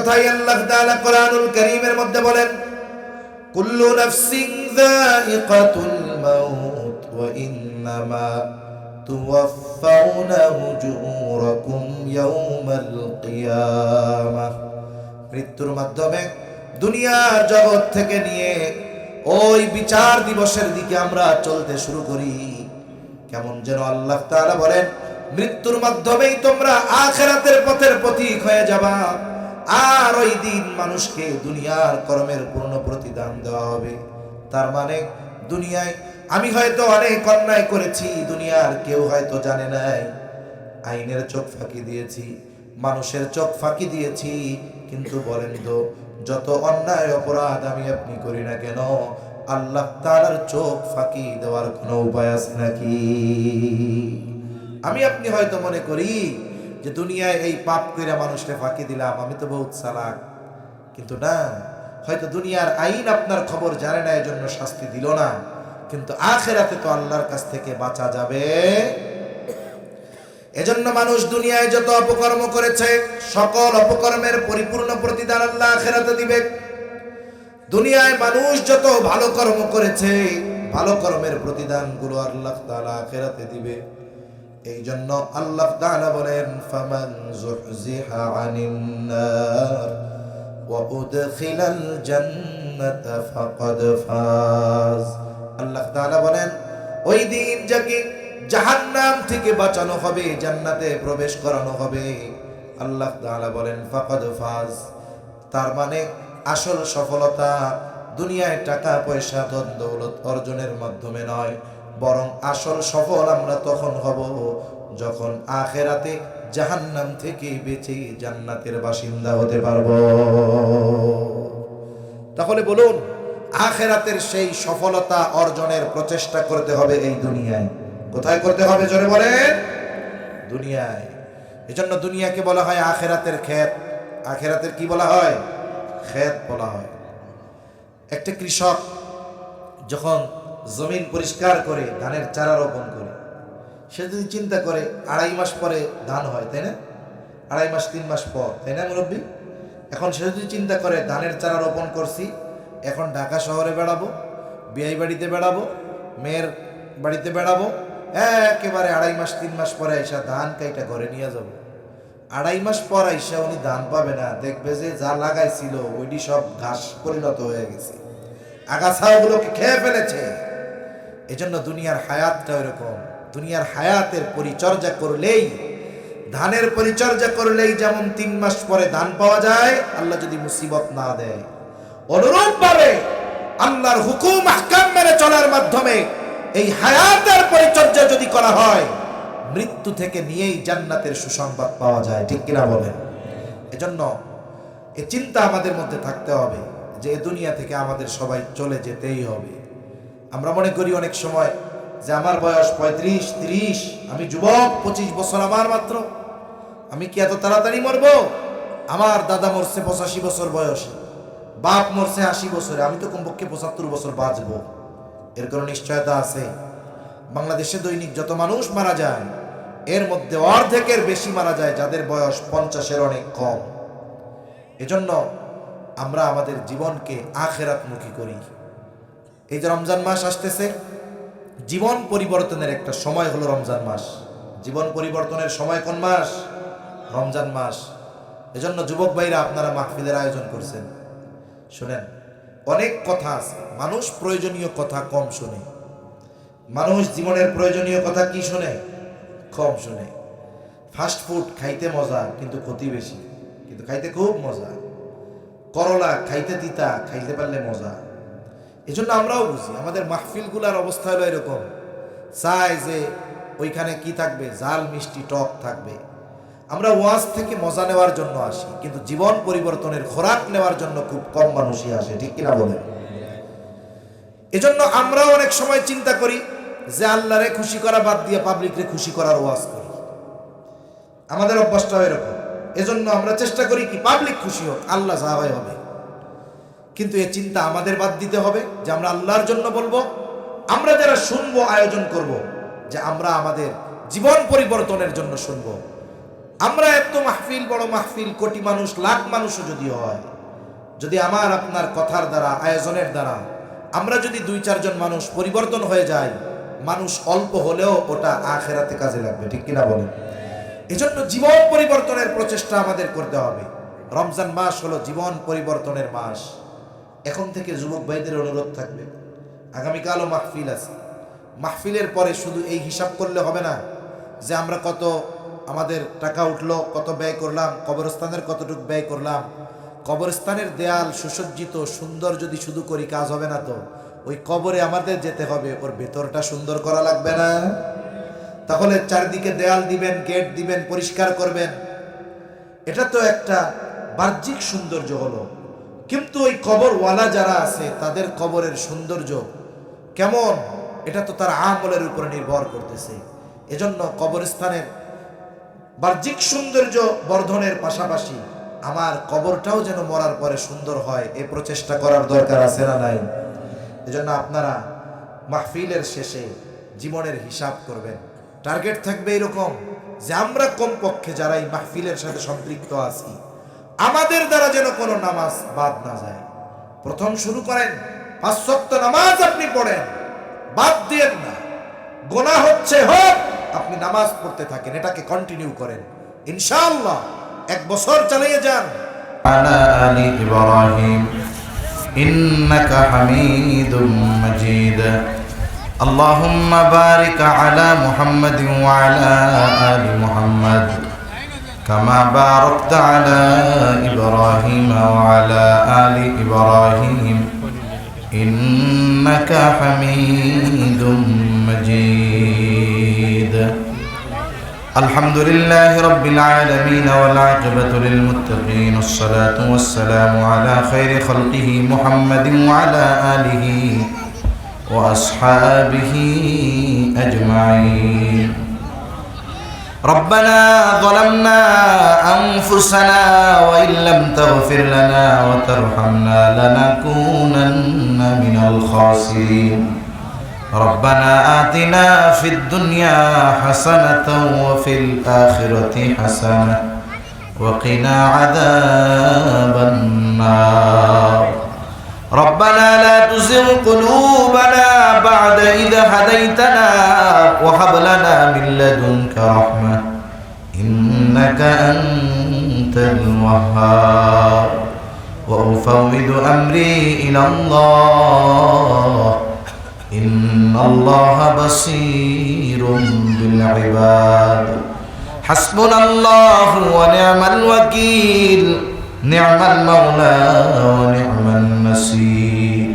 কথাই আল্লাহ তাআলা কোরআনুল কারীমের মধ্যে বলেন, কুল্লু নাফসিন যায়িকাতুল মাউত ওয়া ইন্নামা তুওয়াফাউনা উজুরাকুম ইয়াওমাল কিয়ামাহ। মৃত্যুর মাধ্যমে দুনিয়ার জগৎ থেকে নিয়ে ওই বিচার দিবসের দিকে আমরা চলতে শুরু করি। কেমন যেন আল্লাহ তাআলা বলেন, মৃত্যুর মাধ্যমেই তোমরা আখিরাতের পথের পথিক হয়ে যাবা, আর ওই দিন মানুষকে দুনিয়ার কর্মের পূর্ণ প্রতিদান দেওয়া হবে। তার মানে দুনিয়ায় আমি হয়তো অনেক অন্যায় করেছি, দুনিয়ার কেউ হয়তো জানে নাই, আইনের চোখ ফাঁকি দিয়েছি, মানুষের চোখ ফাঁকি দিয়েছি, কিন্তু বলেন তো যত অন্যায় অপরাধ আমি আপনি করি না কেন, আল্লাহ তাআলার চোখ ফাঁকি দেওয়ার কোনো উপায় আছে নাকি? আমি আপনি হয়তো মনে করি যে দুনিয়ায় এই পাপ কইরা মানুষকে ফাঁকি দিলাম, আমি তো বহুত চালাক, কিন্তু না, হয়তো দুনিয়ার আইন আপনার খবর জানে না, এজন্য শাস্তি দিল না, কিন্তু আখিরাতে তো আল্লাহর কাছ থেকে বাঁচা যাবে। এজন্য মানুষ দুনিয়ায় যত অপকর্ম করেছে সকল অপকর্মের পরিপূর্ণ প্রতিদান আল্লাহ আখিরাতে দিবে। দুনিয়ায় মানুষ যত ভালো কর্ম করেছে ভালো কর্মের প্রতিদানগুলো আল্লাহ তাআলা আখিরাতে দিবে। এই জন্য আল্লাহ তাআলা বলেন, ফামান যুহজিহা আনিন নার ওয়া উদখিলাল জান্নাতা ফাকাদ ফাজ। আল্লাহ তাআলা বলেন, ওই দিন যাকে জাহান্নাম থেকে বাঁচানো হবে, জান্নাতে প্রবেশ করানো হবে, আল্লাহ তাআলা বলেন ফাকাদ ফাজ। তার মানে আসল সফলতা দুনিয়ায় টাকা পয়সা ধন দৌলত অর্জনের মাধ্যমে নয়, বরং আসল সফল আমরা তখন হব যখন আখিরাতে জাহান্নাম থেকে বেঁচে জান্নাতের বাসিন্দা হতে পারব। তাহলে বলুন, আখিরাতের সেই সফলতা অর্জনের প্রচেষ্টা করতে হবে এই দুনিয়ায়। কোথায় করতে হবে জোরে বলেন? দুনিয়ায়। এজন্য দুনিয়াকে বলা হয় আখিরাতের ক্ষেত। আখিরাতের কি বলা হয়? ক্ষেত বলা হয়। একটা কৃষক যখন জমিন পরিষ্কার করে ধানের চারা রোপণ করে, সে যদি চিন্তা করে 2.5 মাস পরে ধান হয়, তাই না? 2.5 মাস 3 মাস পর, তাই না মুরব্বী? এখন সে যদি চিন্তা করে ধানের চারা রোপণ করছি, এখন ঢাকা শহরে বেড়াবো, বিয়ে বাড়িতে বেড়াবো, মেয়ের বাড়িতে বেড়াবো, একেবারে 2.5 মাস 3 মাস পরে আইসা ধান কাইটা ঘরে নিয়ে যাব। 2.5 মাস পর আইসা উনি ধান পাবে না, দেখবে যে যা লাগাইছিল ওইটি সব ঘাস পরিণত হয়ে গেছে, আগাছাগুলোকে খেয়ে ফেলেছে। এজন্য দুনিয়ার হায়াতটা এরকম। দুনিয়ার হায়াতের পরিচর্যা করলেই, ধানের পরিচর্যা করলেই যেমন 3 মাস পরে ধান পাওয়া যায়, আল্লাহ যদি মুসিবত না দেয়, অনুরূপভাবে আল্লাহর হুকুম আহকাম মেনে চলার মাধ্যমে এই হায়াতের পরিচর্যা যদি করা হয়, মৃত্যু থেকে নিয়েই জান্নাতের সুসংবাদ পাওয়া যায়। ঠিক কিনা বলেন? এজন্য এই চিন্তা আমাদের মধ্যে থাকতে হবে যে এই দুনিয়া থেকে আমাদের সবাই চলে যেতেই হবে। আমরা মনে করি অনেক সময় যে আমার বয়স 35-30, আমি যুবক, 25 বছর আমার মাত্র, আমি কি এত তাড়াতাড়ি মরবো? আমার দাদা মরছে 85 বছর বয়সে, বাপ মরছে 80 বছরে, আমি তো কমপক্ষে 75 বছর বাঁচবো। এর কোনো নিশ্চয়তা আছে? বাংলাদেশে দৈনিক যত মানুষ মারা যায়, এর মধ্যে অর্ধেকের বেশি মারা যায় যাদের বয়স 50-এর অনেক কম। এজন্য আমরা আমাদের জীবনকে আখিরাতমুখী করি। এই যে রমজান মাস আসতেছে, জীবন পরিবর্তনের একটা সময় হলো রমজান মাস। জীবন পরিবর্তনের সময় কোন মাস? রমজান মাস। এজন্য যুবক ভাইরা আপনারা মাহফিলের আয়োজন করছেন। শুনেন, অনেক কথা আছে, মানুষ প্রয়োজনীয় কথা কম শুনে। মানুষ জীবনের প্রয়োজনীয় কথা কি শুনে? কম শুনে। ফাস্ট ফুড খাইতে মজা, কিন্তু ক্ষতি বেশি, কিন্তু খাইতে খুব মজা। করলা খাইতে তিতা, খাইতে পারলে মজা। এজন্য আমরাও বুঝি আমাদের মাহফিলগুলার অবস্থা হলো এরকম, চাই যে ওইখানে কি থাকবে, ঝাল মিষ্টি টক থাকবে। আমরা ওয়াজ থেকে মজা নেওয়ার জন্য আসি, কিন্তু জীবন পরিবর্তনের খোরাক নেওয়ার জন্য খুব কম মানুষই আসে। ঠিক কিনা বলেন? এজন্য আমরাও অনেক সময় চিন্তা করি যে আল্লাহরে খুশি করা বাদ দিয়ে পাবলিকরে খুশি করার ওয়াজ করি। আমাদের অভ্যাসটাও এরকম। এজন্য আমরা চেষ্টা করি কি পাবলিক খুশি হোক, আল্লাহ যা হয় হবে। কিন্তু এই চিন্তা আমাদের বাদ দিতে হবে যে আমরা আল্লাহর জন্য বলবো। আমরা যারা শুনবো, আয়োজন করব যে আমরা আমাদের জীবন পরিবর্তনের জন্য শুনবো। আমরা এত মাহফিল, বড় মাহফিল, কোটি মানুষ, লাখ মানুষও যদি হয়, যদি আমার আপনার কথার দ্বারা, আয়োজনের দ্বারা আমরা যদি 2-4 জন মানুষ পরিবর্তন হয়ে যায়, মানুষ অল্প হলেও ওটা আখিরাতে কাজে লাগবে, ঠিক কিনা বলেন? এজন্য জীবন পরিবর্তনের প্রচেষ্টা আমাদের করতে হবে। রমজান মাস হলো জীবন পরিবর্তনের মাস। এখন থেকে যুবক ভাইদের অনুরোধ থাকবে, আগামীকালও মাহফিল আছে। মাহফিলের পরে শুধু এই হিসাব করলে হবে না যে আমরা কত আমাদের টাকা উঠলো, কত ব্যয় করলাম, কবরস্থানের কতটুকু ব্যয় করলাম। কবরস্থানের দেয়াল সুসজ্জিত সুন্দর যদি শুধু করি কাজ হবে না তো। ওই কবরে আমাদের যেতে হবে, ওর ভেতরটা সুন্দর করা লাগবে না? তাহলে চারদিকে দেয়াল দিবেন, গেট দিবেন, পরিষ্কার করবেন, এটা তো একটা বাহ্যিক সৌন্দর্য হলো। কিন্তু ওই কবরওয়ালা যারা আছে তাদের কবরের সৌন্দর্য কেমন, এটা তো তার আমলের উপরে নির্ভর করতেছে। এজন্য কবরস্থানের বাহ্যিক সৌন্দর্য বর্ধনের পাশাপাশি আমার কবরটাও যেন মরার পরে সুন্দর হয়, এই প্রচেষ্টা করার দরকার আছে না নাই? এজন্য আপনারা মাহফিলের শেষে জীবনের হিসাব করবেন। টার্গেট থাকবে এরকম যে আমরা কমপক্ষে যারা এই মাহফিলের সাথে সম্পৃক্ত আছি, আমাদের দ্বারা যেন কোনো নামাজ বাদ না যায়। প্রথম শুরু করেন, 5 ওয়াক্ত নামাজ আপনি পড়েন, বাদ দিয়েন না। গুনাহ হচ্ছে হোক, আপনি নামাজ পড়তে থাকেন, এটাকে কন্টিনিউ করেন, ইনশাআল্লাহ 1 বছর চালিয়ে যান। আলা আলি ইব্রাহিম ইন্নাকা হামিদুম মাজিদ। আল্লাহুম্মা বারিক আলা মুহাম্মাদিন ওয়া আলা আলি মুহাম্মাদ কামা বারাকতা আলা ইব্রাহিম ওয়া আলা আলি ইব্রাহিম ইন্নাকা হামিদুম মাজিদ। الحمد لله رب العالمين والعاقبة للمتقين والصلاة والسلام على خير خلقه محمد وعلى آله وأصحابه أجمعين. ربنا ظلمنا أنفسنا وإن لم تغفر لنا وترحمنا لنكونن من الخاسرين. ربنا آتنا في الدنيا حسنة وفي الآخرة حسنة وقنا عذاب النار. ربنا لا تزغ قلوبنا بعد إذ هديتنا وهب لنا من لدنك رحمة إنك أنت الوهاب. وأفوض أمري إلى الله إن الله بصير بالعباد. حسبنا الله ونعم الوكيل نعم المولى ونعم النصير.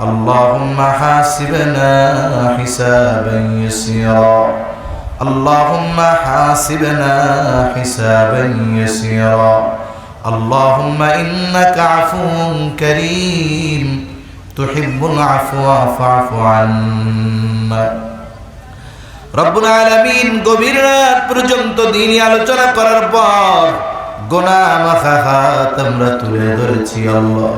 اللهم حاسبنا حسابا يسيرا اللهم حاسبنا حسابا يسيرا. اللهم إنك عفو كريم تحب العفو فاعف عنا. রব্বুল আলামিন গভীর রাত পর্যন্ত দ্বীনি আলোচনা করার পর গুনাহ মাখা হাত আমরা তুলে ধরেছি। আল্লাহ,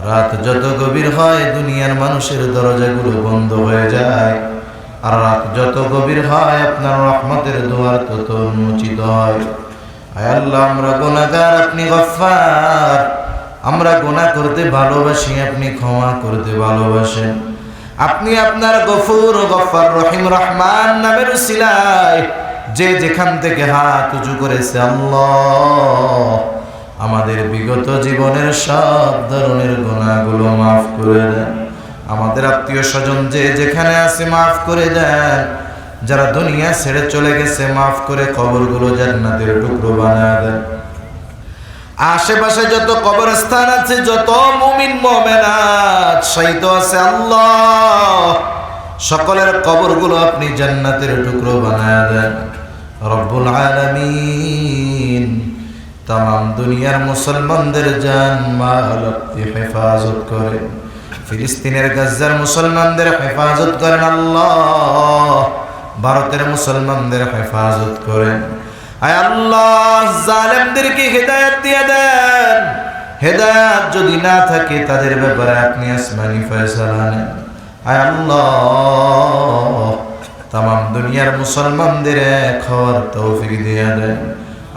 রাত যত গভীর হয় দুনিয়ার মানুষের দরজাগুলো বন্ধ হয়ে যায়, আর রাত যত গভীর হয় আপনার রহমতের দুয়ার তত উন্মোচিত হয়। আয় আল্লাহ, আমরা গুনাহগার, আপনি গফফার। আমরা গুনাহ করতে ভালোবাসি, আপনি ক্ষমা করতে ভালোবাসেন। আপনি আপনার গফুর, গফফার, রহিম, রহমান নামের উসিলায় যে যেখান থেকে হাত উঁচু করেছে আল্লাহ, আমাদের বিগত জীবনের সব ধরনের গুনাহগুলো মাফ করে দেন। আমাদের আত্মীয় স্বজন যে যেখানে আছে মাফ করে দেন। যারা দুনিয়া ছেড়ে চলে গেছে মাফ করে কবরগুলো জান্নাতের টুকরো বানায় দেন। আশেপাশে যত কবরস্থান আছে, যত মুমিন মুমিনাত শহীদ আছে আল্লাহ, সকলের কবরগুলো আপনি জান্নাতের টুকরো বানায় দেন রব্বুল আলামিন। তামাম দুনিয়ার মুসলমানদের জান মাল আপনি হেফাজত করেন। ফিলিস্তিনের গাজ্জার মুসলমানদের হেফাজত করেন আল্লাহ। ভারতের মুসলমানদের হেফাজত করেন। আয় আল্লাহ, জালেমদেরকে হেদায়েত দিয়ে দেন। হেদায়েত যদি না থাকে তাদের ব্যাপারে আপনি আসমানি ফয়সালা নেন। আয় আল্লাহ, তামাম দুনিয়ার মুসলমানদের এক হওয়ার তৌফিক দিয়ে দেন।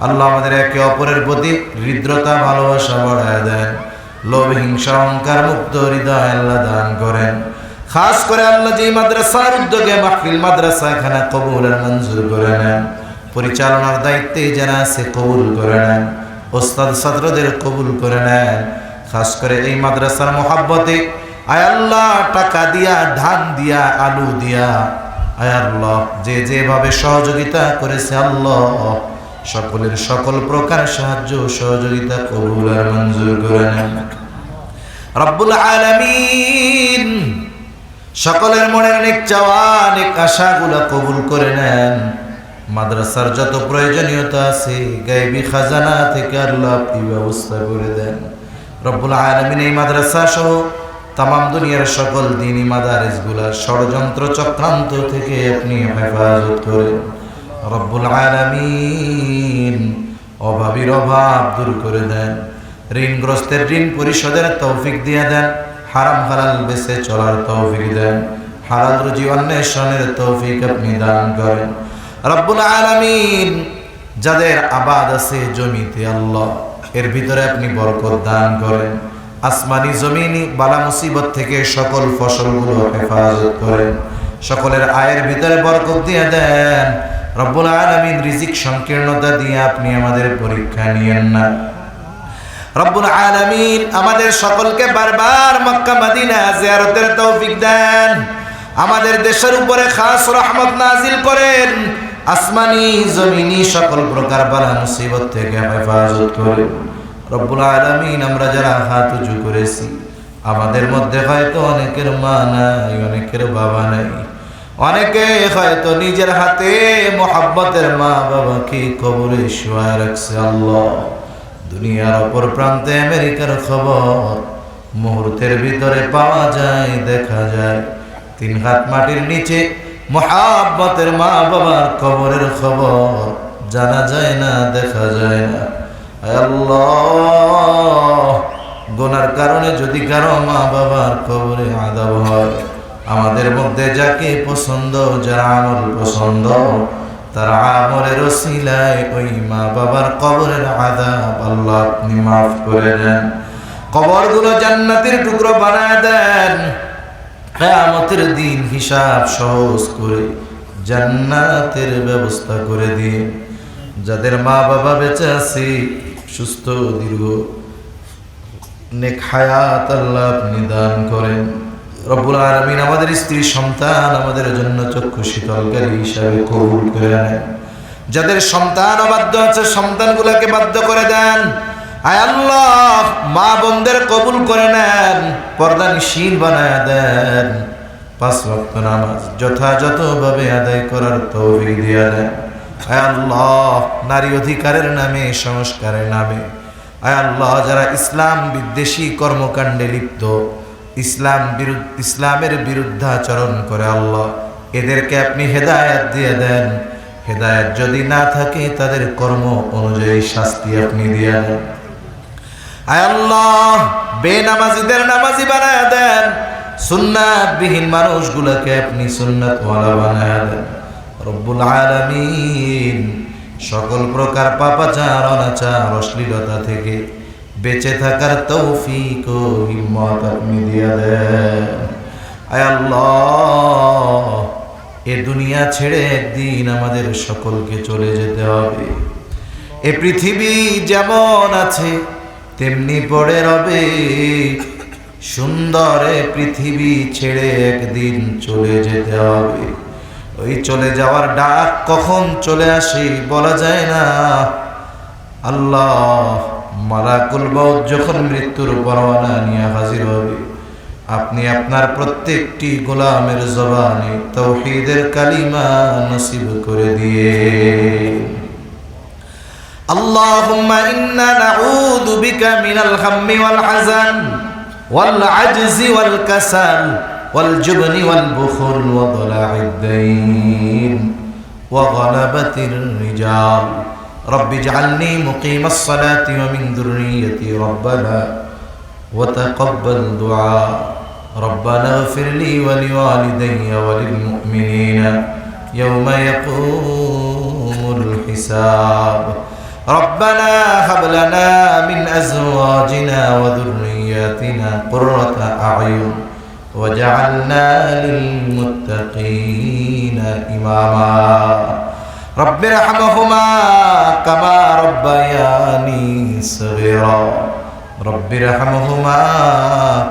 আল্লাহ আমাদের একে অপরের প্রতি হৃদ্রতা ভালোবাসা বাড়ায় দেন, লোভ হিংসা অহংকার মুক্ত হৃদয় আল্লাহ দান করেন। খাস করে আল্লাহ যে মাদ্রাসার উদ্যোগে মাহফিল মাদ্রাসা খানা কবুল আর মঞ্জুর করে নেন, পরিচালনার দায়িত্বে যারা আছে কবুল করে নেন, ওস্তাদ ছাত্রদের কবুল করে নেন। খাস করে এই মাদ্রাসার মোহাব্বতে আয় আল্লাহ টাকা দিয়া, ধান দিয়া, আলু দিয়া, আয় আল্লাহ যে যেভাবে সহযোগিতা করেছে আল্লাহ সকলের সকল প্রকার সাহায্য সহযোগিতা কবুল আর মঞ্জুর করে নেন। রব্বুল আলামিন সকলের মনের নেক চাওয়া নেক আশাগুলা কবুল করে নেন। মাদ্রাসার যত প্রয়োজনীয়তা আছে গায়বী খাজানা থেকে আল্লাহ আপনি ব্যবস্থা করে দেন। রব্বুল আলামিন এই মাদ্রাসা সহ তামাম দুনিয়ার সকল দ্বীনি মাদারিসগুলা ষড়যন্ত্র চক্রান্ত থেকে আপনি হেফাজত করেন। রব্বুল আলামিন অভাবীর অভাব দূর করে দেন, ঋণগ্রস্তের ঋণ পরিশোধের তৌফিক দিয়ে দেন, হারাম হালাল বেঁচে চলার তৌফিক দেন, হালাল রুজি অন্বেষণের তৌফিক আপনি দান করেন। রব্বুল আলামিন যাদের আবাদ আছে জমিতে আল্লাহ এর ভিতরে আপনি বরকত দান করেন, আসমানি জমিনি বালা মুসিবত থেকে সকল ফসলগুলো হেফাজত করেন, সকলের আয়ের ভিতরে বরকত দিয়ে দেন। রব্বুল আলামিন রিজিক সংকীর্ণতা দিয়ে আপনি আমাদের পরীক্ষা নিয়েন না। রব্বুল আলামিন আমাদের সকলকে বারবার মক্কা মদিনা জিয়ারতের তৌফিক দেন, আমাদের দেশের উপরে খাস রহমত নাজিল করেন, আসমানি জমিনি সকল প্রকার বালা মুসিবত থেকে হেফাজত করেন। রব্বুল আলামিন আমরা যারা হাত উঁচু করেছি আমাদের মধ্যে হয়তো অনেকের মা নাই, অনেকের বাবা নাই, অনেকে হয়তো নিজের হাতে মোহাব্বতের মা বাবাকে কবরে শুয়ায় রাখছে। আল্লাহ দুনিয়ার অপর প্রান্তে আমেরিকার খবর মুহূর্তের ভিতরে পাওয়া যায়, দেখা যায়। 3 হাত মাটির নিচে মোহাব্বতের মা বাবার কবরের খবর জানা যায় না, দেখা যায় না। আল্লাহ গুনার কারণে যদি কারো মা বাবার কবরে আযাব হয়, আমাদের মধ্যে যাকে পছন্দ, যার আমল পছন্দ, তার আমলের ওসিলায় ওই মা বাবার কবরের আযাব আল্লাহ আপনি মাফ করে দেন, কবরগুলো জান্নাতের টুকরো বানায় দেন। কিয়ামতের দিন হিসাব সহজ করে জান্নাতের ব্যবস্থা করে দিয়ে যাদের মা বাবা বেঁচে আছে সুস্থ দীর্ঘ নেক হায়াত আল্লাহ আপনি দান করেন। রব্বুল আলামিন আমাদের স্ত্রী সন্তান আমাদের জন্য চক্ষু শীতলকারী হিসাবে কবুল করে নেন। যাদের সন্তান অবাধ্য আছে সন্তানগুলোকে বাধ্য করে দেন। আয় আল্লাহ মা বোনদের কবুল করে নেন, পর্দানিশীল বানায় দেন, 5 ওয়াক্ত নামাজ যথাযথভাবে আদায় করার তৌফিক দিয়ে দেন। আয় আল্লাহ নারী অধিকারের নামে, সংস্কারের নামে আয় আল্লাহ যারা ইসলাম বিদ্বেষী কর্মকাণ্ডে লিপ্ত, ইসলামের বিরুদ্ধাচরণ করে আল্লাহ এদেরকে আপনি হেদায়েত দিয়ে দেন। হেদায়েত যদি না থাকে তাদের কর্ম অনুযায়ী শাস্তি আপনি দিয়ে দেন। আয় আল্লাহ বেনামাজিদের নামাজি বানায় দেন, সুন্নাতবিহীন মানুষগুলোকে আপনি সুন্নাতওয়ালা বানায় দেন। রব্বুল আলামিন সকল প্রকার পাপাচার অনাচার অশ্লীলতা থেকে বেঁচে থাকার তৌফিক ও হিম্মত আপনি দিয়ে দেন। আয় আল্লাহ এ দুনিয়া ছেড়ে একদিন আমাদের সকলকে চলে যেতে হবে। এ পৃথিবী যেমন আছে তেমনি পড়ে রবে, সুন্দর এ পৃথিবী ছেড়ে একদিন চলে যেতে হবে। ওই চলে যাওয়ার ডাক কখন চলে আসে বলা যায় না। আল্লাহ মালাকুল মউত যখন মৃত্যুর পরোয়ানা নিয়ে হাজির হবে, আপনি আপনার প্রত্যেকটি গোলামের জবানে তাওহীদের কালিমা নসিব করে দিয়ে। আল্লাহুম্মা ইন্না নাউযু বিকা মিনাল হাম্মি ওয়াল হাযান ওয়াল আজজি ওয়াল কাসাল ওয়াল জুবনি ওয়াল বুখল ওয়া দালা'id দাইন ওয়া গলাবাতির রিজাল। رب اجعلني مقيم الصلاة ومن ذريتي ربنا وتقبل دعاء ربنا اغفر لي ولوالدي وللمؤمنين يوم يقوم الحساب ربنا هب لنا من أزواجنا وذرياتنا قرة أعين وجعلنا للمتقين إماما رب ارحمهما كما ربياني صغيرا رب ارحمهما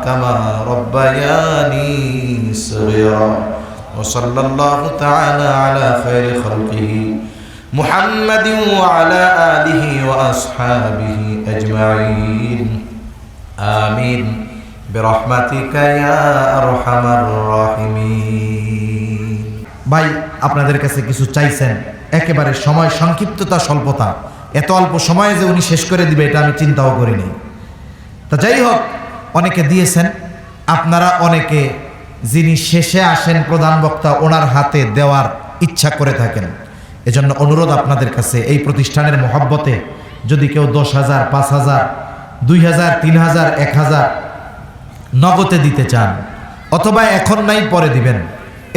كما ربياني صغيرا وصلى الله تعالى على خير خلقه محمد وعلى آله وأصحابه أجمعين آمين برحمتك يا أرحم الراحمين ভাই আপনাদের কাছে কিছু চাইছেন, একেবারে সময় সংক্ষিপ্ততা স্বল্পতা, এত অল্প সময়ে যে উনি শেষ করে দিবে এটা আমি চিন্তাও করিনি। তা যাই হোক, অনেকে দিয়েছেন, আপনারা অনেকে যিনি শেষে আসেন প্রধান বক্তা ওনার হাতে দেওয়ার ইচ্ছা করে থাকেন। এজন্য অনুরোধ আপনাদের কাছে, এই প্রতিষ্ঠানের মহব্বতে যদি কেউ 10,000, 5,000, 2,000, 3,000, 1,000 নগদে দিতে চান, অথবা এখন নাই পরে দিবেন,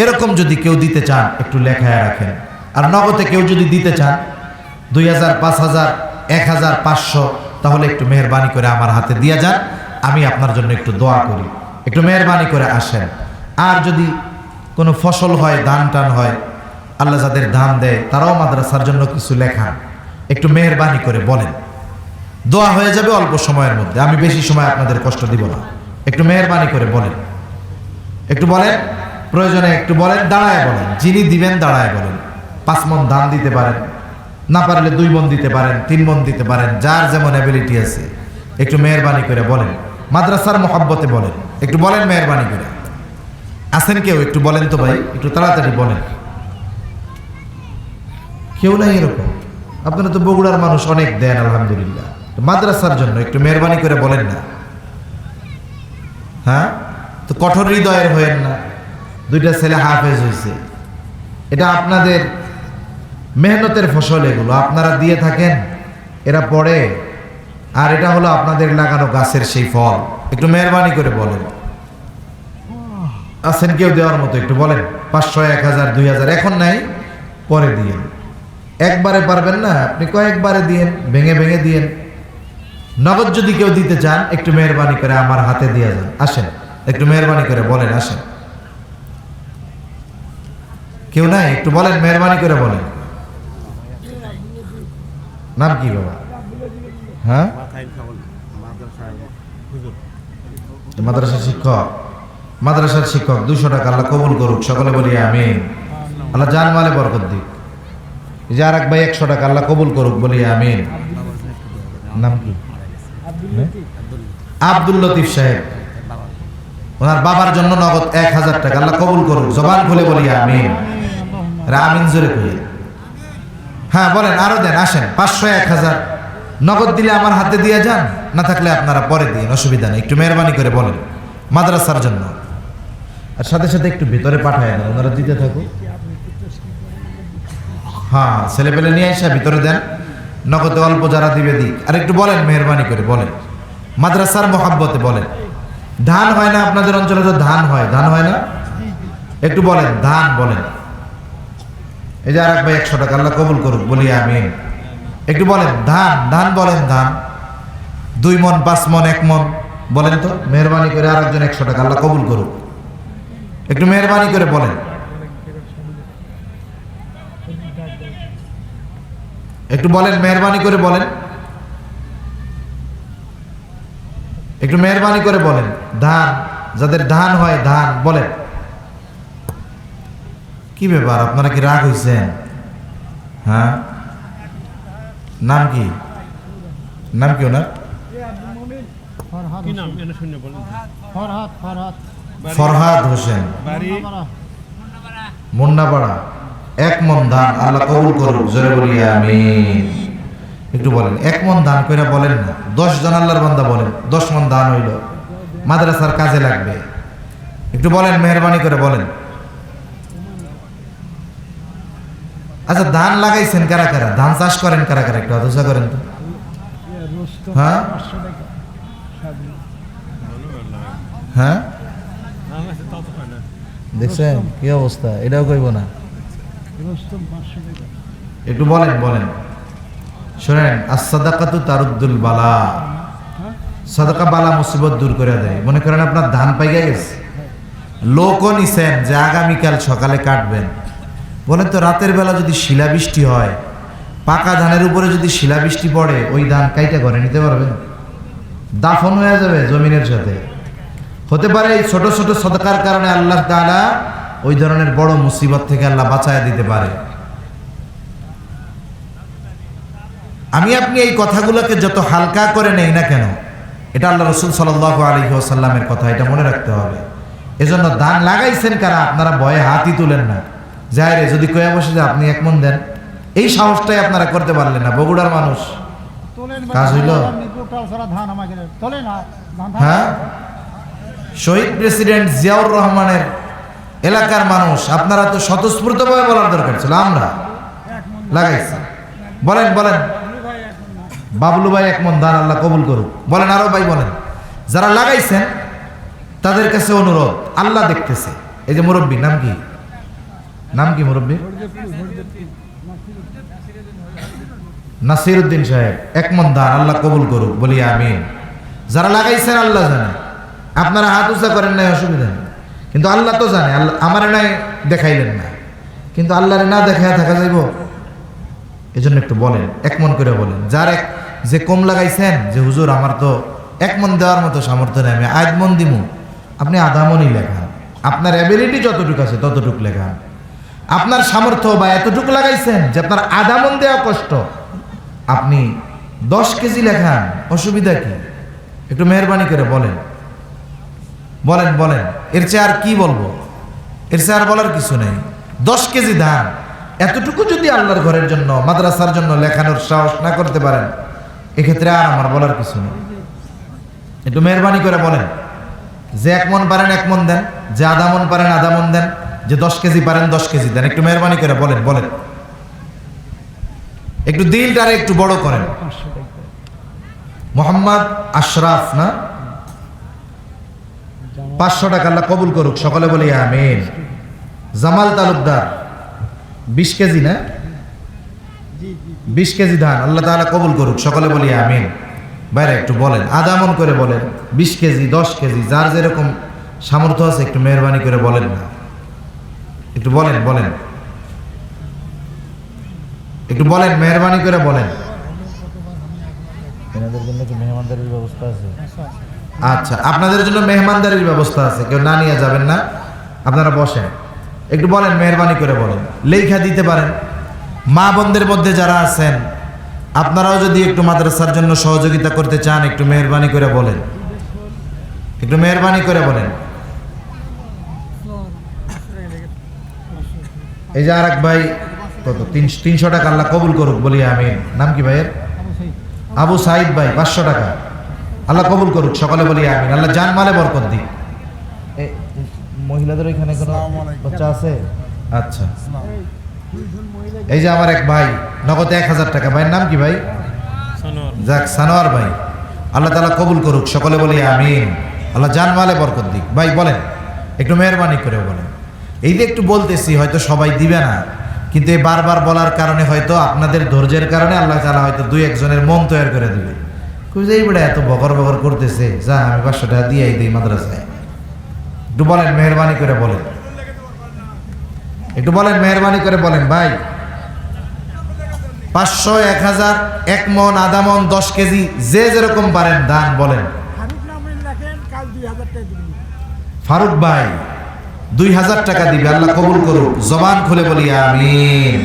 এরকম যদি কেউ দিতে চান একটু লেখায় রাখেন। আর নগদে কেউ যদি দিতে চান 2,000, 5,000, 1,000, 500, তাহলে একটু মেহরবানি করে আমার হাতে দিয়ে যান, আমি আপনার জন্য একটু দোয়া করি, একটু মেহরবানি করে আসেন। আর যদি কোনো ফসল হয়, ধান টান হয়, আল্লাহ যাদের ধান দেয় তারাও মাদ্রাসার জন্য কিছু লেখান, একটু মেহরবানি করে বলেন, দোয়া হয়ে যাবে অল্প সময়ের মধ্যে, আমি বেশি সময় আপনাদের কষ্ট দিব না। একটু মেহরবানি করে বলেন, একটু বলেন, প্রয়োজনে একটু বলেন, দাঁড়ায় বলেন, যিনি দিবেন দাঁড়ায় বলেন। 5 মণ ধান দিতে পারেন, না পারলে 2 মণ দিতে পারেন, 3 মণ দিতে পারেন, যার যেমন অ্যাবিলিটি আছে একটু মেহরবানি করে বলেন, মাদ্রাসার মহব্বতে বলেন, একটু বলেন মেহরবানি করে। আছেন কেউ? একটু বলেন তো ভাই, একটু তাড়াতাড়ি বলেন। কেউ নাই এরকম? আপনারা তো বগুড়ার মানুষ, অনেক দেন আলহামদুলিল্লাহ, মাদ্রাসার জন্য একটু মেহরবানি করে বলেন না। হ্যাঁ, তো কঠোর হৃদয়ের হয়েন না। 2টা ছেলে হাফেজ হয়েছে, এটা আপনাদের মেহনতের ফসল, এগুলো আপনারা দিয়ে থাকেন, এরা পড়ে, আর এটা হলো আপনাদের লাগানো গাছের সেই ফল। একটু মেহরবানি করে বলেন। আছেন কেউ দেওয়ার মতো? একটু বলেন। 500, 1,000, 2,000 এখন নাই, পরে দিয়েন। একবারে পারবেন না, আপনি কয়েকবারে দিয়েন, ভেঙে ভেঙে দিয়েন। নগদ যদি কেউ দিতে চান একটু মেহরবানি করে আমার হাতে দিয়ে যান, আসেন, একটু মেহরবানি করে বলেন, আসেন। কেউ নাই? একটু বলেন, মেহরবানি করে বলেন। নাম কি বাবা? হ্যাঁ, মাদ্রাসার শিক্ষক, মাদ্রাসার শিক্ষক 200 টাকা আল্লাহ কবুল করুক, সকলে বলি আমিন। আল্লাহ জানমালে বরকত দিক। এই যে আরেক ভাই 100 টাকা আল্লাহ কবুল করুক, বলি আমিন। নাম কি? আব্দুল লতিফ সাহেব, ওনার বাবার জন্য নগদ 1,000 টাকা আল্লাহ কবুল করুক, জবান খুলে বলি আমিন। আমিন জোরে কই। হ্যাঁ বলেন, আরো দেন, আসেন। 500, 1,000 নগদ দিলে আমার হাতে দিয়ে যান, না থাকলে আপনারা পরে দিন, অসুবিধা নেই। একটু মেহরবানি করে বলেন মাদ্রাসার জন্য। আর সাথে সাথে একটু ভিতরে পাঠায় দেন, ওনারা দিতে থাকুক। হ্যাঁ, ছেলে পেলে নিয়ে এসে ভিতরে দেন, নগদে অল্প যারা দিবে দিক। আর একটু বলেন মেহরবানি করে বলেন, মাদ্রাসার মহাব্বতে বলেন। ধান হয় না আপনাদের অঞ্চলে? তো ধান হয়, ধান হয় না? একটু বলেন, ধান বলেন। এই যে আরেক ভাই 100 টাকা আল্লাহ কবুল করুক, বলি আমিন। একটু বলেন ধান, ধান বলেন, ধান 2 মণ, 5 মণ, 1 মণ বলেন তো মেহরবানি করে। আরেকজন 100 টাকা আল্লাহ কবুল করুক, একটু মেহরবানি করে বলেন। একটু বলেন, মেহরবানি করে বলেন, একটু মেহরবানি করে বলেন। ধান, যাদের ধান হয় ধান বলেন। কি ব্যাপার, আপনারা কি রাগ হইছেন? হ্যাঁ, নাম কি? নাম কি ওনার? ফরহাদ হোসেন, মুন্নাপাড়া। 1 মণ ধান আল্লাহ কবুল করুক, জোরে বলি আমিন। একটু বলেন, 1 মণ ধান কইরা বলেন না, 10 জন আল্লাহর বান্দা বলেন, 10 মণ ধান হইল, মাদ্রাসার কাজে লাগবে। একটু বলেন, মেহরবানি করে বলেন। আচ্ছা, ধান লাগাইছেন কারা কারা? ধান চাষ করেন কারা কারা? একটু আলোচনা করেন তো। হ্যাঁ হ্যাঁ, দেখছেন কি অবস্থা? এটাও কইব না। একটু বলেন, বলেন। শোনেন, as-সাদাকাতু তারুদ্দুল বালা, সাদাকা বালা মুসিবত দূর করে দেয়। মনে করেন আপনার ধান পাইয়া গেছে, লোকও নিছেন যে আগামীকাল সকালে কাটবেন, বলেন তো রাতের বেলা যদি শিলাবৃষ্টি হয়, পাকা ধানের উপরে যদি শিলাবৃষ্টি পড়ে, ওই ধান কাইটা করে নিতে পারবেন? দাফন হয়ে যাবে জমিনের সাথে। হতে পারে এই ছোট ছোট সদকার কারণে আল্লাহ তাআলা ওই ধরনের বড় মুসিবত থেকে আল্লাহ বাঁচায় দিতে পারে। আমি আপনি এই কথাগুলোকে যত হালকা করে নেই না কেন, এটা আল্লাহ রাসূল সাল্লাল্লাহু আলাইহি ওয়াসাল্লামের কথা, এটা মনে রাখতে হবে। এজন্য ধান লাগাইছেন কারা, আপনারা ভয়ে হাতই তুলেন না। যাই রে যদি কয়ে বসে যে আপনি এক মন দেন, এই সাহসটাই আপনারা করতে পারলেন না। বগুড়ার মানুষ কাজ হইল। হ্যাঁ, শহীদ প্রেসিডেন্ট জিয়াউর রহমানের এলাকার মানুষ, আপনারা তো স্বতঃস্ফূর্তভাবে বলার দরকার ছিল আমরা লাগাইছি। বলেন বলেন, বাবলু ভাই এক মন দান আল্লাহ কবুল করুক। বলেন আরো ভাই বলেন, যারা লাগাইছেন তাদের কাছে অনুরোধ, আল্লাহ দেখতেছে। এই যে মুরব্বী, নাম কি, নাম কি মুরব্বী? নাসিরউদ্দিন সাহেব, এক মন দান আল্লাহ কবুল করুক, বলি আমিন। যারা লাগাইছেন আল্লাহ জানে, আপনারা হাত উঁচা করেন নাই, অসুবিধা নেই, কিন্তু আল্লাহ তো জানে। আল্লাহ আমারে নাই দেখাইলেন না, কিন্তু আল্লাহরে না দেখায় থাকা যাইব? এই জন্য একটু বলেন, এক মন করে বলেন। যার যে কম লাগাইছেন, যে হুজুর আমার তো এক মন দেওয়ার মতো সামর্থ্য নেই, আমি আধ মন দিমু, আপনি আধা মনই লেখান। আপনার অ্যাবিলিটি যতটুকু আছে ততটুকু লেখান। আপনার সামর্থ্য বা এতটুকু লাগাইছেন যে আপনার আধা মন দেওয়া কষ্ট, আপনি 10 কেজি লেখান, অসুবিধা কি? একটু মেহরবানি করে বলেন, বলেন বলেন, এর চেয়ে আর কি বলবো? এর চেয়ে আর বলার কিছু নেই। 10 কেজি ধান, এতটুকু যদি আল্লাহর ঘরের জন্য, মাদ্রাসার জন্য লেখানোর সাহস না করতে পারেন, এক্ষেত্রে আর আমার বলার কিছু নেই। একটু মেহরবানি করে বলেন, যে এক মন পারেন এক মন দেন, যে আধা মন পারেন আধা মন দেন, যে 10 কেজি পারেন 10 কেজি দেন। একটু মেহরবানি করে বলেন বলেন, একটু দিলটারে একটু বড় করেন। মোহাম্মদ আশরাফ না, 500 টাকা আল্লাহ কবুল করুক, সকলে বলি আমিন। জামাল তালুকদার 20 কেজি না, 20 কেজি ধান আল্লাহ তাআলা কবুল করুক, সকলে বলি আমিন। বাইরে একটু বলেন, আধা মন করে বলেন, 20 কেজি 10 কেজি, যার যেরকম সামর্থ্য আছে একটু মেহরবানি করে বলেন না, একটু বলেন বলেন, একটু বলেন, মেহরবানি করে বলেন। এনাদের জন্য কি মেহমানদারির ব্যবস্থা আছে? আচ্ছা, আপনাদের জন্য মেহমানদারির ব্যবস্থা আছে, কেউ না নিয়ে যাবেন না, আপনারা বসেন। একটু বলেন, মেহরবানি করে বলেন, লেখা দিতে পারেন। মা বোনদের মধ্যে যারা আছেন, আপনারাও যদি একটু মাদ্রাসার জন্য সহযোগিতা করতে চান, একটু মেহরবানি করে বলেন, একটু মেহরবানি করে বলেন। এই যে আরেক ভাই, কত 300 টাকা আল্লাহ কবুল করুক, বলি আমিন। নাম কি ভাইয়ের? আবু সাইদ ভাই, 500 টাকা আল্লাহ কবুল করুক, সকলে বলি আমিন। আল্লাহ জান মালে বরকত দিক। মহিলাদের এখানে কোনো বাচ্চা আছে? আচ্ছা, এই যে আমার এক ভাই, নগদ 1000 টাকা। ভাইয়ের নাম কি ভাই? যাক, সানোয়ার ভাই, আল্লাহ তাআলা কবুল করুক, সকলে বলি আমিন। আল্লাহ জান মালে বরকত দিক। ভাই বলেন, একটু মেহরবানি করে বলেন। এই যে একটু বলতেছি, হয়তো সবাই দিবে না, কিন্তু এই বারবার বলার কারণে, হয়তো আপনাদের ধৈর্যের কারণে আল্লাহ তাআলা হয়তো 2-1 জনের মন তৈরি করে দিবে। এই বেটা এত বকর বকর করতেছে, যা আমি 500 টাকা দিয়েই দিই মাদ্রাসায়। একটু বলেন, মেহরবানি করে বলেন, একটু বলেন, মেহরবানি করে বলেন। ভাই 500, 1000, 1 মন, আধা মন, 10 কেজি, যে যেরকম পারেন দান বলেন। ফারুক ভাই 2000 টাকা দিবে, আল্লাহ কবুল করুক, জবান খুলে বলি আমিন।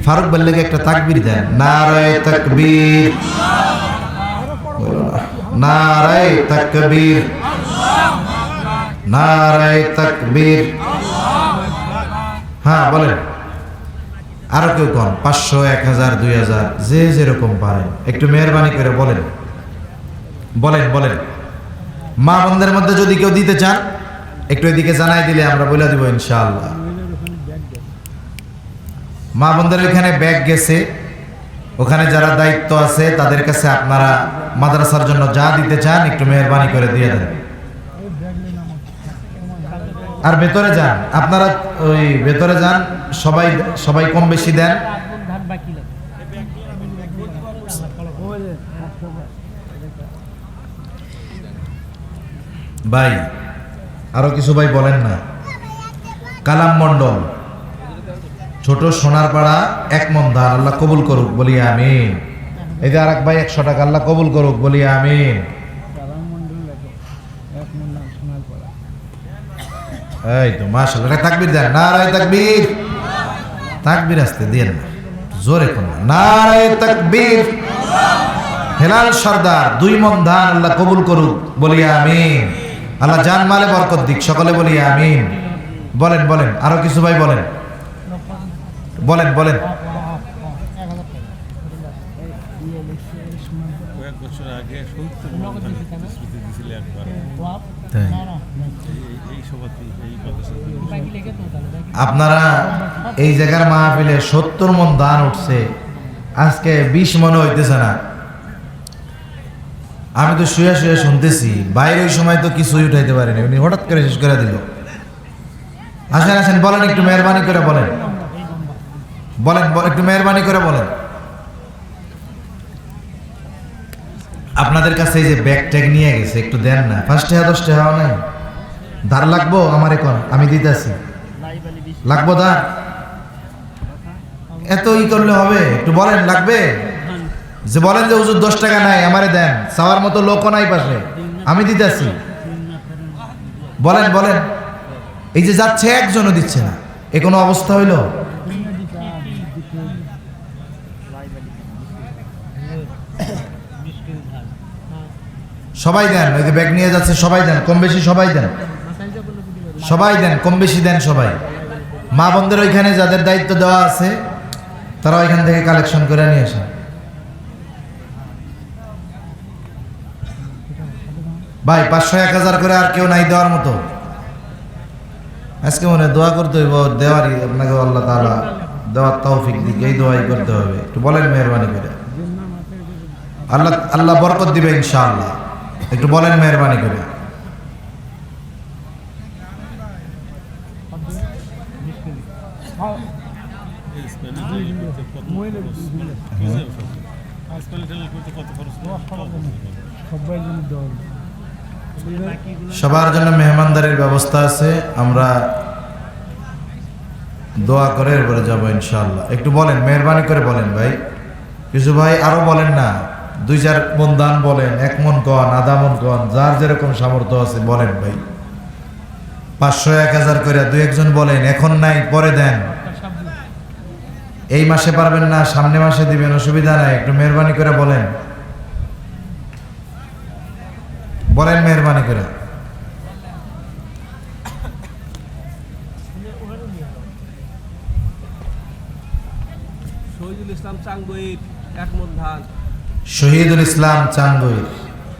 ফারুক ভাইয়ের লেগে একটা তাকবীর দেন, নারায়ে তাকবীর, নারায়ে তাকবীর, নারায়ে তাকবীর। হ্যাঁ বলেন, আরো কেউ কন, 500, 1000, 2000, যে যেরকম পারেন, একটু মেহরবানি করে বলেন, বলেন বলেন। মা বোনদের মধ্যে যদি কেউ দিতে চান, একটু এদিকে জানাই দিলে আমরা বলে দিব ইনশাআল্লাহ। মা বোনদের এখানে ব্যাগ গেছে, ওখানে যারা দায়িত্ব আছে তাদের কাছে আপনারা মাদ্রাসার জন্য যা দিতে চান একটু মেহরবানি করে দিয়ে দেন। আর ভেতরে যান, আপনারা ওই ভেতরে যান, সবাই সবাই কম বেশি দেন। ভাই আরো কিছু ভাই বলেন না। কালাম মন্ডল, ছোট সোনারপাড়া, 1 মন ধান, আল্লাহ কবুল করুক বলি আমিন। এই যে আরেক ভাই 100 টাকা, আল্লাহ কবুল করুক বলি আমিন। এই তো মাশাআল্লাহ, তাকবীর দেন, নারায়ে তাকবীর। তাকবীর আসতে দেন না, জোরে কোন নারায়ে তাকবীর। হেলাল সর্দার 2 মন ধান, আল্লাহ কবুল করুক বলি আমিন। আল্লাহ জান মালে বরকত দিক, সকলে বলি আমিন। বলেন বলেন আরো কিছু ভাই বলেন বলেন বলেন। কয়েক বছর আগে 70 মন ধানের প্রতিশ্রুতি দিয়েছিল একবার। তাই এই সভাতেই এই মাদ্রাসা আপনারা এই জায়গার মাহফিলে 70 মন ধান উঠছে, আজকে 20 মনে হইতেছে না। আমি তো শুয়ে শুয়ে শুনতেছি, বাইরে ওই সময় তো কিছুই উঠাইতে পারিনি, উনি হঠাৎ করে শেষ করে দিল। আসেন আসেন বলেন, একটু মেহরবানি করে বলেন বলেন একটু মেহরবানি করে বলেন। আপনাদের কাছে এই যে ব্যাগ ট্যাগ নিয়ে গেছে, একটু দেন না। 5 টাকা 10 টাকাও নাই, ধার লাগবো আমার, এখন আমি দিতেছি, লাগবো ধার? এত ই করলে হবে? একটু বলেন লাগবে, যে বলেন যে হুজুর 10 টাকা নাই আমারে দেন, চাওয়ার মতো লোকও নাই পাশে, আমি দিতেছি। বলেন বলেন। এই যে যাচ্ছে একজনও দিচ্ছে না, এ কোনো অবস্থা হইল? সবাই দেন, ওই যে ব্যাগ নিয়ে যাচ্ছে সবাই দেন, কম বেশি সবাই দেন, সবাই দেন, কম বেশি দেন সবাই। মা বোনদের ওইখানে যাদের দায়িত্ব দেওয়া আছে তারা ওইখান থেকে কালেকশন করে নিয়ে আসেন। ভাই 500 1000 করে আর কেউ নাই দেওয়ার মতো? আজকে মনে দোয়া করতে হইব, দেওয়ারই আপনাকে আল্লাহ তাআলা দেওয়ার তৌফিক দিক, এই দোয়াই করতে হবে। একটু বলেন মেহরবানি করে, আল্লাহ আল্লাহ বরকত দিবে ইনশাআল্লাহ। একটু বলেন মেহরবানি করে। সবার জন্য মেহমানদারির ব্যবস্থা আছে, আমরা দোয়া করে এরপরে যাবো ইনশাআল্লাহ। একটু বলেন মেহরবানি করে বলেন ভাই, কিছু ভাই আরো বলেন না, 2-4 মন দান বলেন, 1 মন কন, আধা মন কন, যার যেরকম সামর্থ্য আছে বলেন ভাই। 500 1000 করে 2-1 জন বলেন, এখন নাই পরে দেন, এই মাসে পারবেন না সামনে মাসে দিবেন, অসুবিধা নাই। একটু মেহরবানি করে বলেন, বলেন মেহরবানি করে। শহীদুল ইসলাম চাঙ্গুইর 1 মন ধান। শহীদুল ইসলাম চাঙ্গুইর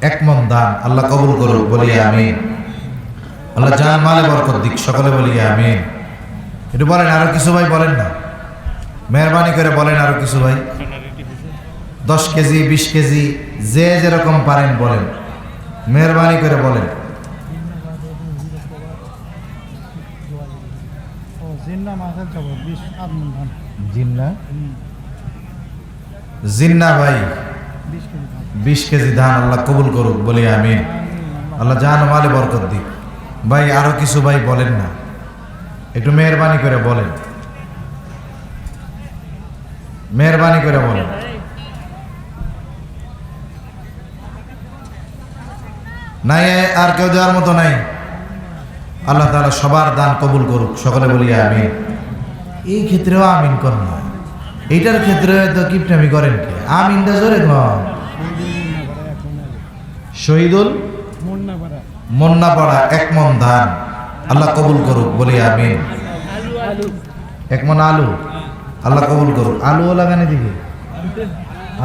1 মন ধান, আল্লাহ কবুল করুক বলি আমিন। আল্লাহ জান মালে বরকত দিক, সকলে বলি আমিন। একটু বলেন আরো কিছু ভাই বলেন না, মেহরবানি করে বলেন আরো কিছু ভাই। 10 কেজি 20 কেজি যে যেরকম পারেন বলেন, মেহরবানি করে বলেন। জিন্না ভাই 20 কেজি ধান, আল্লাহ কবুল করুক বলি আমিন। আল্লাহ জান মালে বরকত দিক। ভাই আরো কিছু ভাই বলেন না, একটু মেহরবানি করে বলেন, মেহরবানি করে বলেন। নাই আর কেউ দেওয়ার মতো নাই? আল্লাহ তাআলা সবার দান কবুল করুক, সকলে বলি আমিন। এই ক্ষেত্রেও আমিন করেন না, এইটার ক্ষেত্রে তো কিপটামি করেন কি? আমিনটা জোরে কর। শহীদুল মন্নাপাড়া 1 মন ধান, আল্লাহ কবুল করুক বলি আমিন। 1 মন আলু, আল্লাহ কবুল করুক। আলুও লাগানি দিকে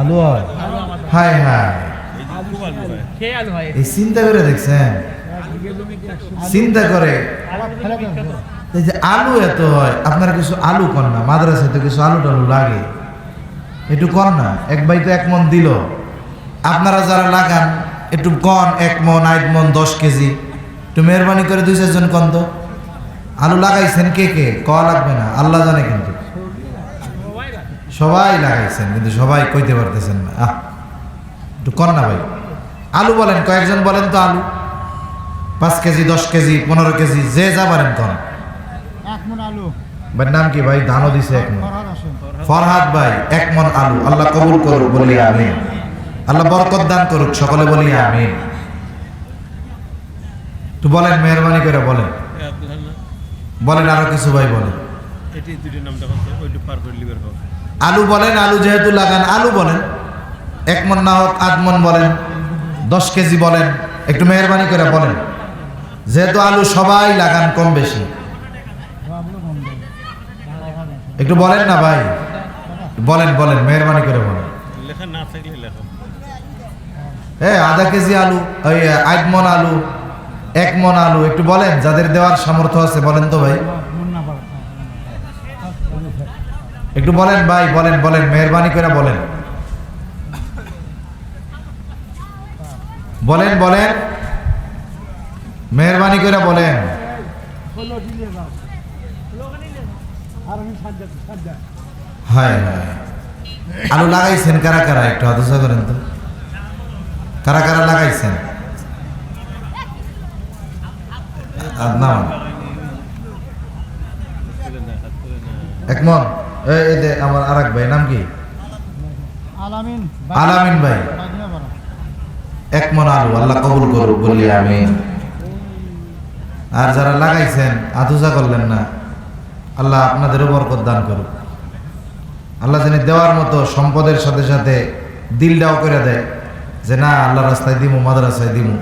আলু হয়, হায় হায়, এই চিন্তা করে দেখছেন, চিন্তা করে এই যে আলু এত হয়, আপনারা কিছু আলু কর না, মাদ্রাসায় তো কিছু আলু টালু লাগে, একটু কর না। 1 ভাই তো 1 মন দিল, আপনারা যারা লাগান একটু কন, 1 মন 8 মন 10 কেজি, একটু মেহরবানি করে 2-4 জন কন তো। আলু লাগাইছেন কে কে? কওয়া লাগবে না, আল্লাহ জানে, কিন্তু সবাই লাগাইছেন, কিন্তু সবাই কইতে পারতেছেন না। একটু কর না ভাই, আলু বলেন, কয়েকজন বলেন তো আলু। 5 কেজি 10 কেজি 15 কেজি যে যা পারেন কোন 1 মণ আলু ভাই নাম কি ভাই ধানও দিছে 1 মণ ফরহাদ হোসেন ফরহাদ ভাই 1 মণ আলু আল্লাহ কবুল করুক বলি আমিন আল্লাহ বরকত দান করুক সকলে বলি আমিন তো বলেন মেহেরবানি করে বলেন বলেন আরো কিছু ভাই বলেন এটি দুটো নামটা হচ্ছে ওইটা পার করে লিভার হোক আলু বলেন আলু যেহেতু লাগান আলু বলেন 1 মণ না হোক 8 মণ বলেন 10 কেজি বলেন একটু মেহেরবানি করে বলেন যেহেতু আলু সবাই লাগান কম বেশি একটু বলেন না ভাই বলেন বলেন মেহেরবানি করে বলেন লেখা না থাকলে লেখা আধা কেজি আলু ওই 8 মণ আলু 1 মণ আলু একটু বলেন যাদের দেওয়ার সামর্থ্য আছে বলেন তো ভাই একটু বলেন ভাই বলেন বলেন মেহেরবানি করে বলেন বলেন বলেন মেহেরবানি করে বলেন হায় হায় আলু লাগাইছেন কারা কারা একটু আদর্শ করেন তো কারা কারা লাগাইছেন না 1 মণ এই দে আমার আরেক ভাই নাম কি আলামিন আলামিন ভাই 1 মণ আলু আল্লাহ কবুল করুক বলি আমিন আর যারা লাগাইছেন আতুজা করলেন না আল্লাহ আপনাদেরও বরকত দান করুক আল্লাহ জানি দেওয়ার মতো সম্পদের সাথে সাথে দিলটাও করে দেয় যে না আল্লাহ রাস্তায় দিমু মাদ্রাসায় দিমু